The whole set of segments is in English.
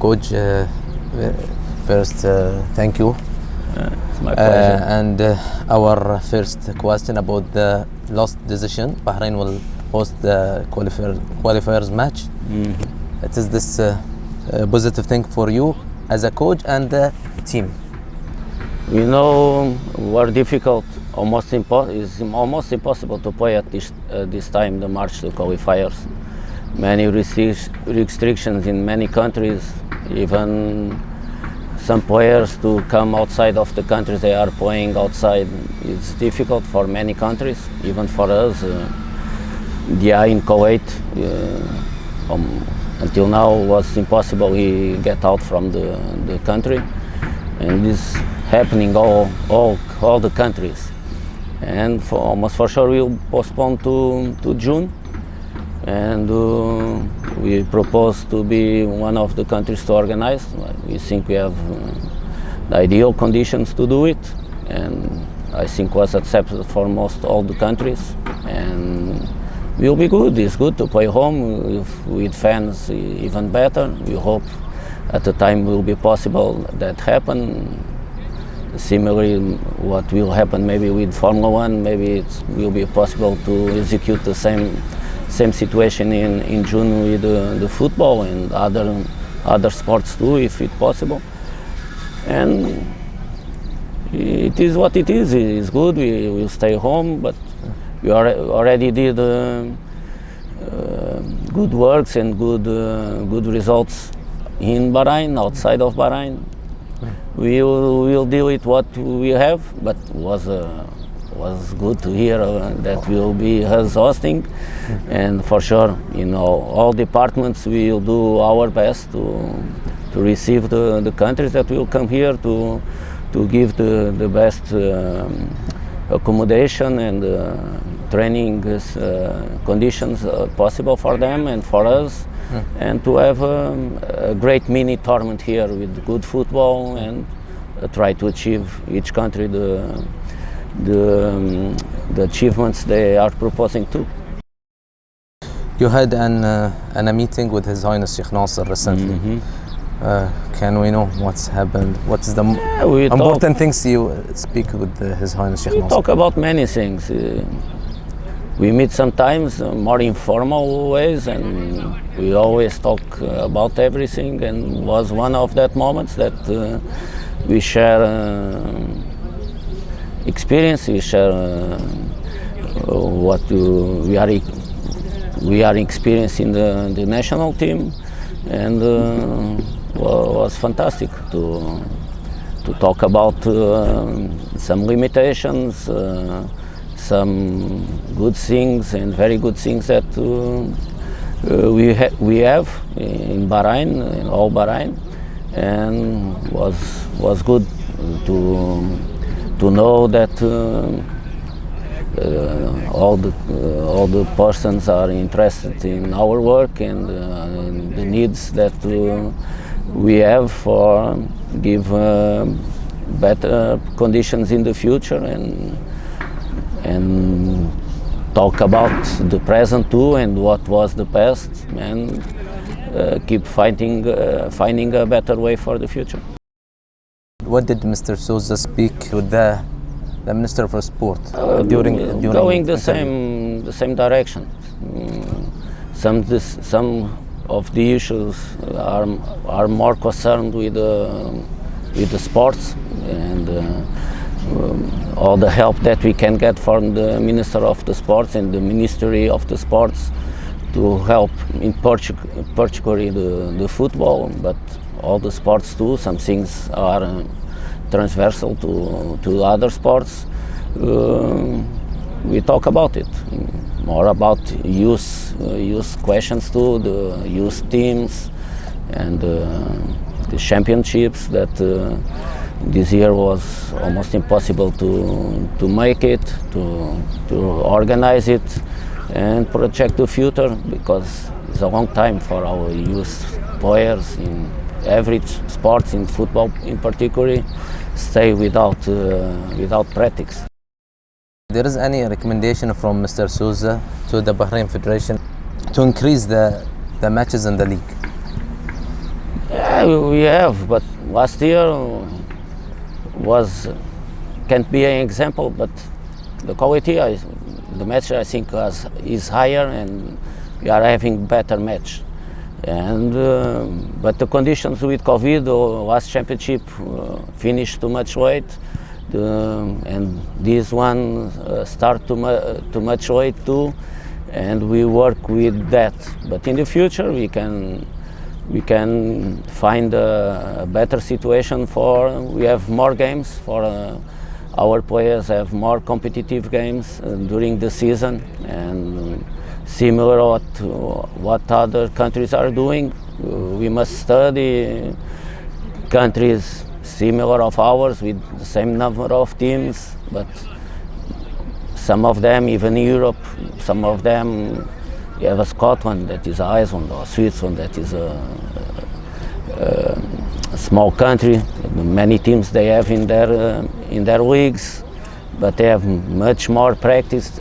Coach, first, thank you. It's my pleasure. And our first question about the last decision. Bahrain will host the qualifiers match. It is this positive thing for you as a coach and the team? We know were difficult, it's almost impossible to play at this time, the March to qualifiers. Many restrictions in many countries, even some players to come outside of the countries they are playing outside. It's difficult for many countries, even for us. In Kuwait, until now was impossible to get out from the country, and this happening all the countries. And almost for sure we'll postpone to June, and we propose to be one of the countries to organize. We think we have the ideal conditions to do it, and I think was accepted for most all the countries, and will be good. It's good to play home with fans, even better. We hope at the time will be possible that happen. Similarly, what will happen maybe with Formula One, maybe it will be possible to execute the same situation in June with the football and other sports too, if it's possible. And it is what it is. It's good. We will stay home, but we already did good works and good results in Bahrain, outside of Bahrain. We will deal with what we have, but was good to hear that will be us hosting, and for sure, all departments will do our best to receive the countries that will come here to give the best accommodation and training conditions possible for them and for us, and to have a great mini tournament here with good football and try to achieve each country the achievements they are proposing to. You had a meeting with His Highness Sheikh Nasser recently. Can we know what's happened? What is the important things you speak with His Highness Sheikh Nasser? We talk about many things. We meet sometimes more informal ways, and we always talk about everything, and was one of that moments that we share experience, we share what we are experiencing the national team, and was fantastic to talk about some limitations, some good things and very good things that we have in Bahrain, in all Bahrain, and was good to know that all the persons are interested in our work and the needs that we have for give better conditions in the future, and talk about the present too and what was the past, and keep finding a better way for the future. What did Mr. Souza speak with the Minister for Sport during going the same direction? Some of the issues are more concerned with the sports and all the help that we can get from the Minister of the Sports and the Ministry of the Sports to help in particularly the football, but all the sports too. Some things are transversal to other sports. We talk about it, more about youth questions too, the youth teams and the championships that this year was almost impossible to make it, to organize it and project the future, because it's a long time for our youth players in every sport, in football in particular, stay without practice. There is any recommendation from Mr. Souza to the Bahrain Federation to increase the matches in the league? we have, but last year was can't be an example, but the quality, the match I think is higher, and we are having better match. And but the conditions with COVID, the last championship finished too much late, and this one start too much late too, and we work with that. But in the future we can find a better situation for we have more games for our players have more competitive games during the season, and similar what other countries are doing. We must study countries similar of ours with the same number of teams, but some of them, even in Europe, some of them, you have a Scotland that is Iceland, or Switzerland that is a small country. Many teams they have in their leagues, but they have much more practices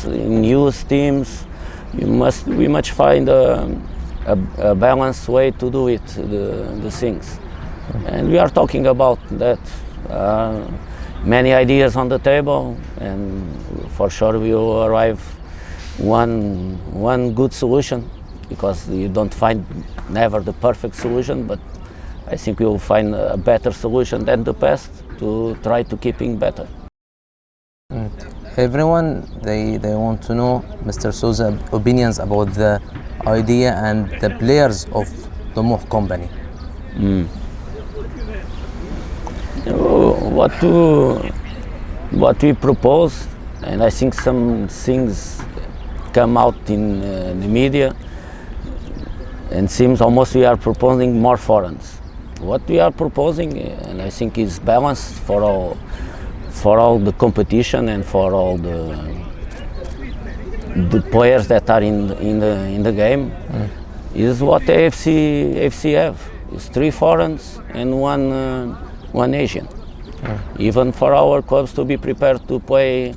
in youth teams. We must find a balanced way to do it, the things. And we are talking about that. Many ideas on the table, and for sure we will arrive one good solution, because you don't find never the perfect solution, but I think we will find a better solution than the past to try to keeping better. Everyone they want to know Mr. Souza opinions about the idea and the players of the Moh company. What we propose, and I think some things come out in the media, and seems almost we are proposing more foreigners. What we are proposing, and I think is balanced for all the competition and for all the players that are in the game, is what the AFC have. It's 3 foreigners and one Asian. Even for our clubs to be prepared to play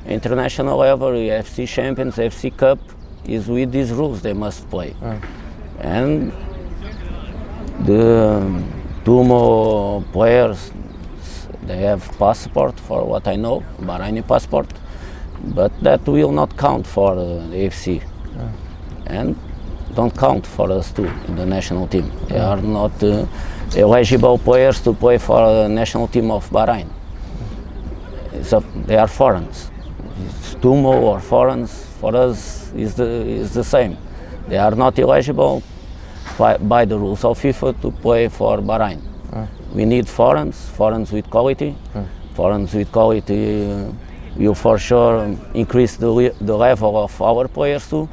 international level, AFC Champions, AFC Cup, is with these rules they must play. And the 2 more players, they have passport, for what I know, Bahraini passport, but that will not count for the AFC, and don't count for us too in the national team. They are not eligible players to play for the national team of Bahrain. So they are foreigners. It's 2 more foreigners for us is the same. They are not eligible by the rules of FIFA to play for Bahrain. We need foreigners with quality. Foreigners with quality will for sure increase the level of our players too.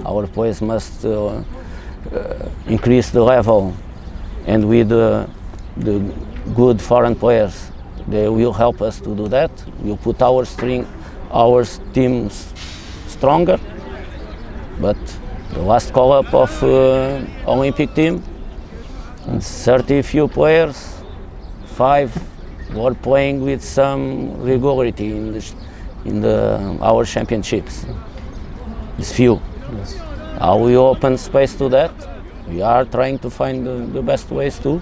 Our players must increase the level, and with the good foreign players, they will help us to do that. We'll put our teams stronger. But the last call-up of Olympic team, 30 few players, 5 were playing with some regularity in our championships. It's few. Yes. How we open space to that? We are trying to find the best ways too,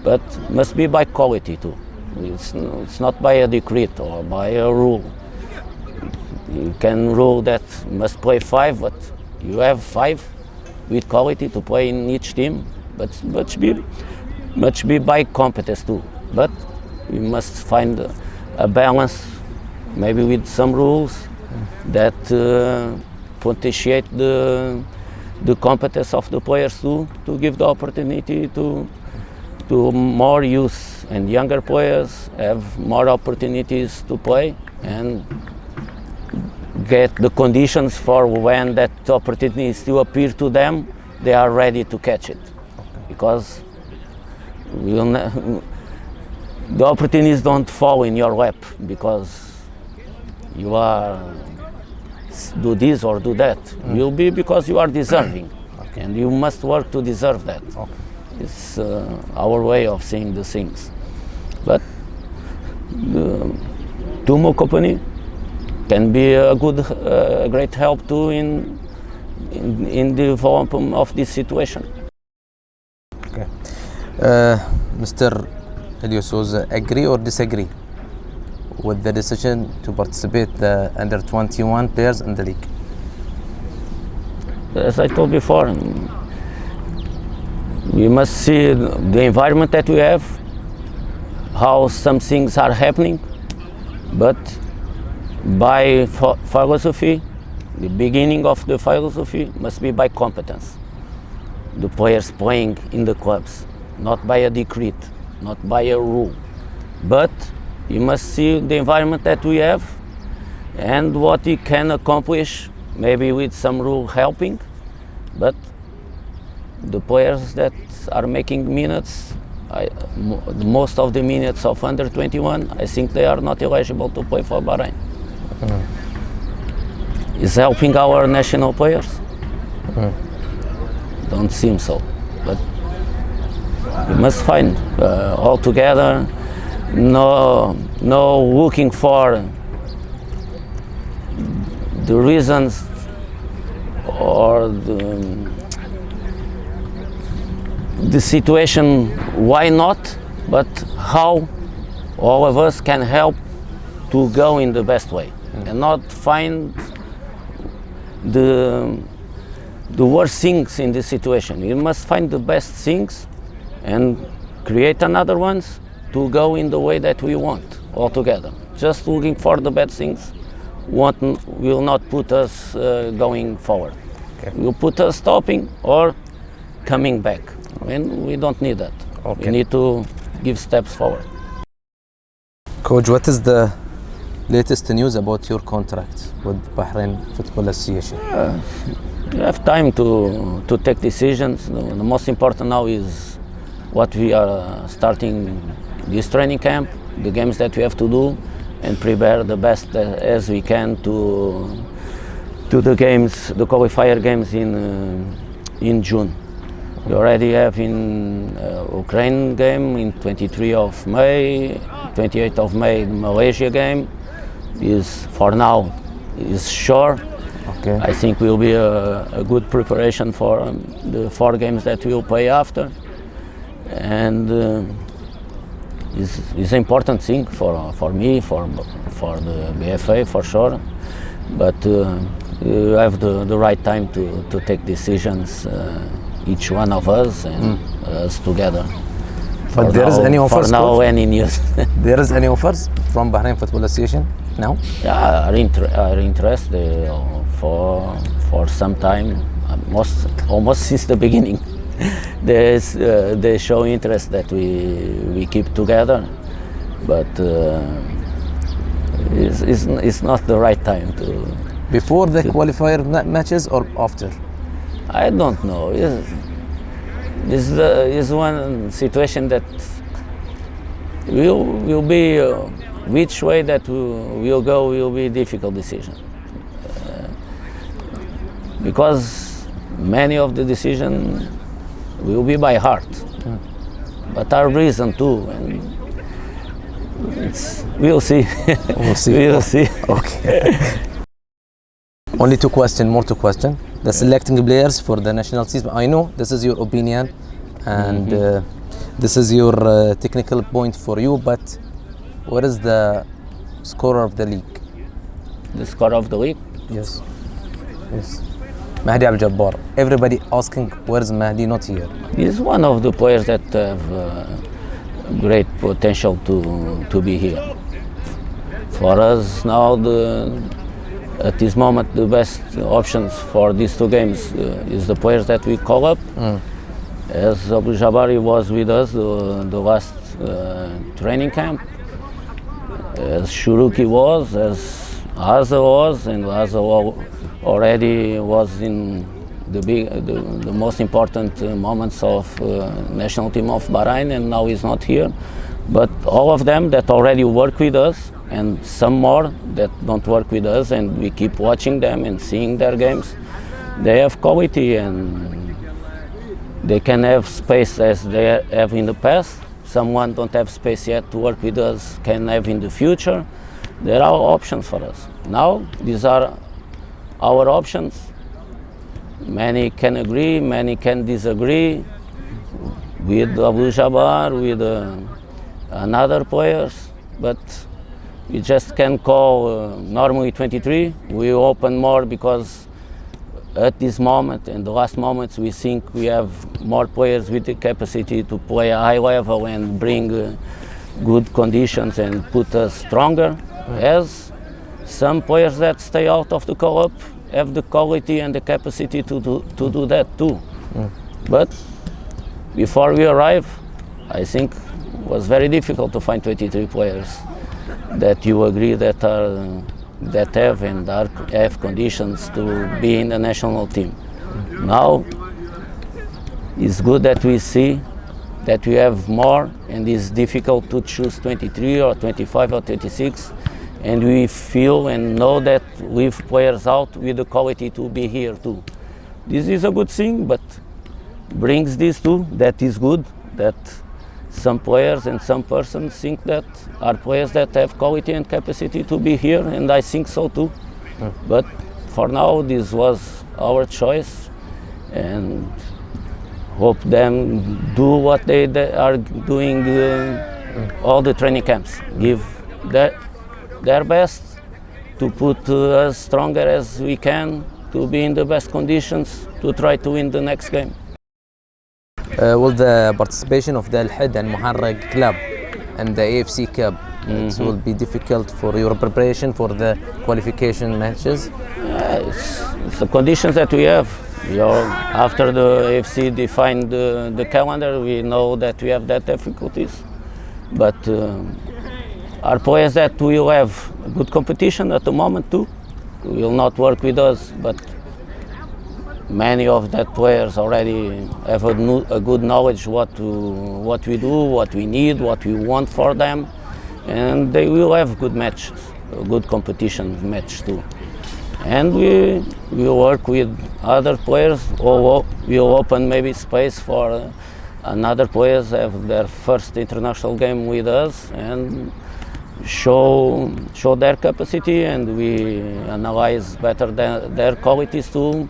but must be by quality too. It's not by a decree or by a rule. You can rule that must play 5, but you have 5 with quality to play in each team, but much be by competence too. But we must find a balance, maybe with some rules that potentiate the competence of the players too, to give the opportunity to more youth and younger players have more opportunities to play and get the conditions for when that opportunity still appear to them, they are ready to catch it. Because the opportunities don't fall in your lap because you are do this or do that. Will be because you are deserving, and you must work to deserve that. It's our way of seeing the things. But the Tumo company can be a great help too in the development of this situation. Okay. Mr. Helios Souza, agree or disagree with the decision to participate the under 21 players in the league? As I told before, we must see the environment that we have, how some things are happening, but by philosophy, the beginning of the philosophy must be by competence. The players playing in the clubs, not by a decree, not by a rule, but you must see the environment that we have and what we can accomplish, maybe with some rule helping, but the players that are making minutes, most of the minutes of under 21, I think they are not eligible to play for Bahrain. Is helping our national players? Don't seem so, but we must find all together. No looking for the reasons or the situation why not, but how all of us can help to go in the best way and not find the worst things in this situation. We must find the best things and create another ones to go in the way that we want altogether. Just looking for the bad things will not put us going forward. Okay. Will put us stopping or coming back. And we don't need that. Okay. We need to give steps forward. Coach, what is the latest news about your contract with Bahrain Football Association? We have time to take decisions. The most important now is what we are starting this training camp, the games that we have to do, and prepare the best as we can to the games, the qualifier games in June. We already have in Ukraine game in 23 of May, 28th of May, the Malaysia game is for now is sure. Okay. I think will be a good preparation for the 4 games that we'll play after, and is an important thing for me, for the BFA for sure. But we have the right time to take decisions, each one of us and us together. But there is any offers? For now, any news? There is any offers from Bahrain Football Association now? Yeah, are interested for some time, almost since the beginning. They show interest that we keep together, but it's not the right time to. Before the qualifier matches or after? I don't know. Is one situation that will be which way that we'll go will be a difficult decision, because many of the decisions will be by heart, but our reason too, and we'll see. We'll see. We'll see. Okay. Only two questions. The selecting players for the national team. I know this is your opinion, and this is your technical point for you. But what is the scorer of the league? The scorer of the league? Yes. Mahdi Al Jabbar. Everybody asking where is Mahdi not here? He's one of the players that have great potential to be here. For us now, at this moment, the best options for these 2 games is the players that we call up. As Abu Jabari was with us the last training camp, as Shuruki was, as Aza was, and Aza already was in the most important moments of national team of Bahrain, and now he's not here. But all of them that already work with us, and some more that don't work with us, and we keep watching them and seeing their games, they have quality and they can have space as they have in the past. Someone don't have space yet to work with us, can have in the future. There are options for us. Now, these are our options. Many can agree, many can disagree. with Abu Jabbar, with another players, but we just can call normally 23. We open more because at this moment, in the last moments, we think we have more players with the capacity to play a high level and bring good conditions and put us stronger. As some players that stay out of the call-up have the quality and the capacity to do that too. But before we arrive, I think it was very difficult to find 23 players that you agree that have and have conditions to be in the national team. Now it's good that we see that we have more, and it's difficult to choose 23 or 25 or 26, and we feel and know that leave players out with the quality to be here too. This is a good thing, but brings this too, that is good, that some players and some persons think that are players that have quality and capacity to be here, and I think so too. But for now, this was our choice, and hope them do what they are doing all the training camps. Give their best to put us stronger as we can, to be in the best conditions to try to win the next game. Will the participation of the Al Hid and Muharraq club and the AFC Cup it will be difficult for your preparation for the qualification matches? It's the conditions that we have. After the AFC defined the calendar, we know that we have that difficulties. But our players that will have good competition at the moment too will not work with us, but many of that players already have a good knowledge what we do, what we need, what we want for them, and they will have good matches, a good competition match too. And we will work with other players, or we'll open maybe space for another players have their first international game with us and show their capacity, and we analyze better their qualities too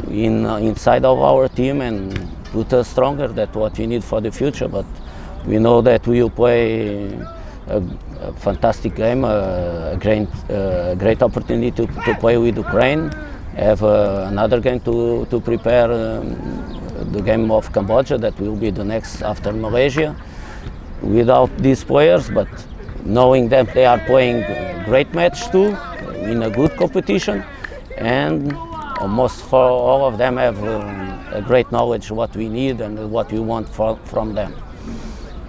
inside of our team and put us stronger. That's what we need for the future. But we know that we will play a fantastic game, a great opportunity to play with Ukraine. Have another game to prepare the game of Cambodia that will be the next after Malaysia. Without these players, but knowing that they are playing great match too in a good competition, and almost for all of them have a great knowledge what we need and what we want from them.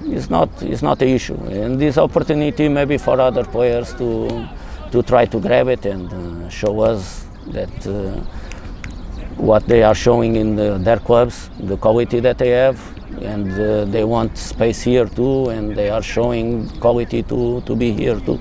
It's not an issue, and this opportunity maybe for other players to try to grab it and show us that what they are showing in their clubs, the quality that they have, and they want space here too, and they are showing quality to be here too.